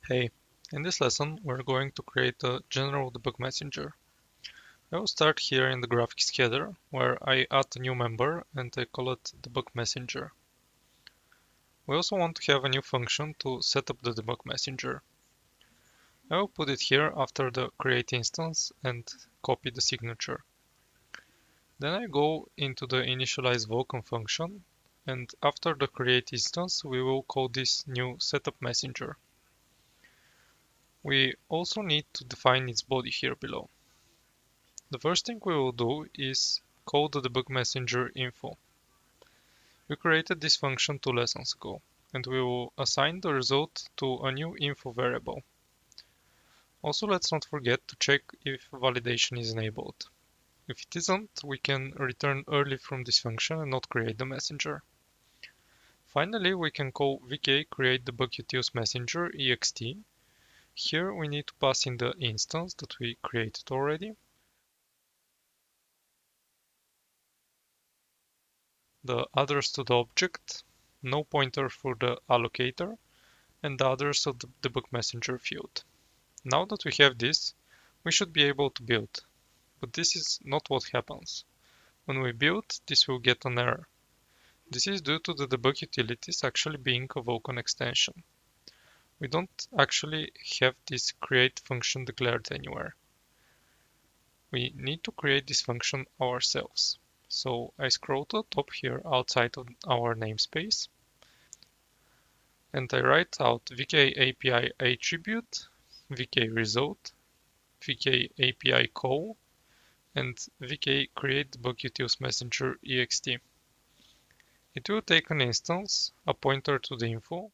Hey, in this lesson we're going to create a general debug messenger. I will start here in the graphics header where I add a new member and I call it debug messenger. We also want to have a new function to set up the debug messenger. I will put it here after the create instance and copy the signature. Then I go into the initialize Vulkan function, and after the create instance we will call this new setup messenger. We also need to define its body here below. The first thing we will do is call the debug messenger info. We created this function 2 lessons ago, and we will assign the result to a new info variable. Also, let's not forget to check if validation is enabled. If it isn't, we can return early from this function and not create the messenger. Finally, we can call vk create debug messenger ext. Here we need to pass in the instance that we created already, the address to the object, no pointer for the allocator, and the address of the debug messenger field. Now that we have this, we should be able to build. But this is not what happens. When we build, this will get an error. This is due to the debug utilities actually being a Vulkan extension. We don't actually have this create function declared anywhere. We need to create this function ourselves. So I scroll to the top here outside of our namespace, and I write out vk API attribute, vk result, vk API call, and vk create debug messenger ext. It will take an instance, a pointer to the info,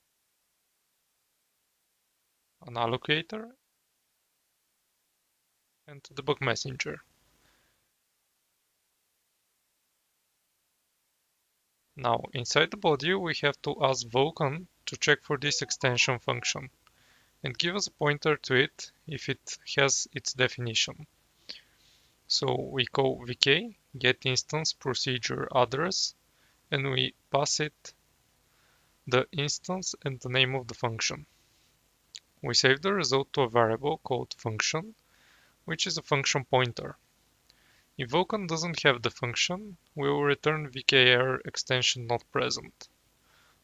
an allocator, and the debug messenger. Now, inside the body, we have to ask Vulkan to check for this extension function and give us a pointer to it if it has its definition. So we call vk get instance procedure address, and we pass it the instance and the name of the function. We save the result to a variable called function, which is a function pointer. If Vulkan doesn't have the function, we will return vk_error extension not present.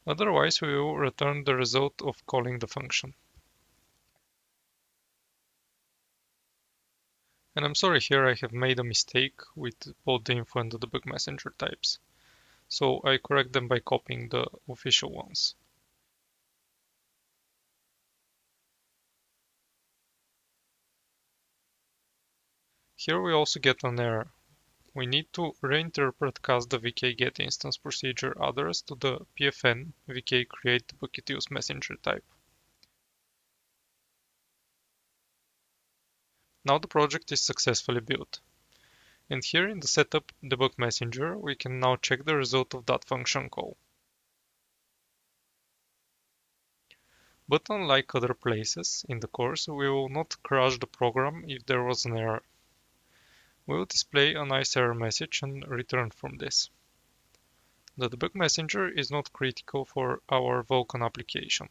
Otherwise, we will return the result of calling the function. And I'm sorry, here I have made a mistake with both the info and the debug messenger types. So I correct them by copying the official ones. Here we also get an error. We need to reinterpret cast the vk get instance procedure address to the pfn vk create debug messenger type. Now the project is successfully built. And here in the setup debug messenger, we can now check the result of that function call. But unlike other places in the course, we will not crash the program if there was an error. We will display a nice error message and return from this. The debug messenger is not critical for our Vulkan application.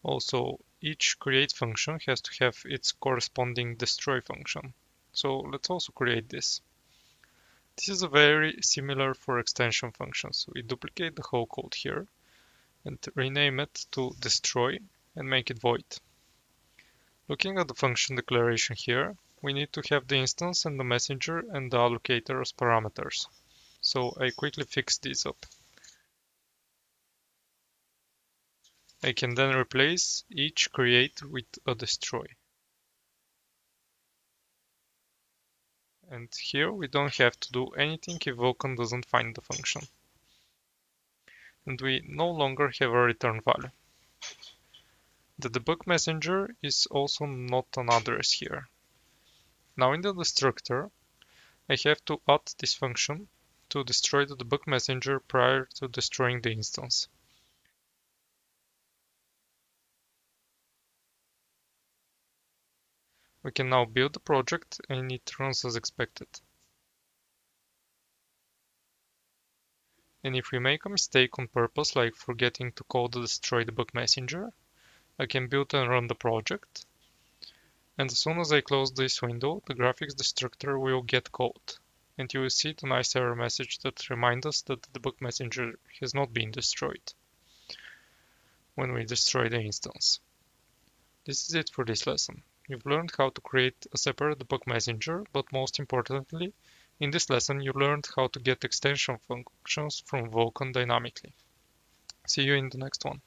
Also, each create function has to have its corresponding destroy function. So let's also create this. This is very similar for extension functions. We duplicate the whole code here and rename it to destroy and make it void. Looking at the function declaration here, we need to have the instance and the messenger and the allocator as parameters. So I quickly fix these up. I can then replace each create with a destroy. And here we don't have to do anything if Vulkan doesn't find the function. And we no longer have a return value. The debug messenger is also not an address here. Now in the destructor, I have to add this function to destroy the debug messenger prior to destroying the instance. We can now build the project and it runs as expected. And if we make a mistake on purpose, like forgetting to call the destroy debug messenger, I can build and run the project. And as soon as I close this window, the graphics destructor will get called. And you will see the nice error message that reminds us that the debug messenger has not been destroyed when we destroy the instance. This is it for this lesson. You've learned how to create a separate debug messenger, but most importantly, in this lesson you learned how to get extension functions from Vulkan dynamically. See you in the next one.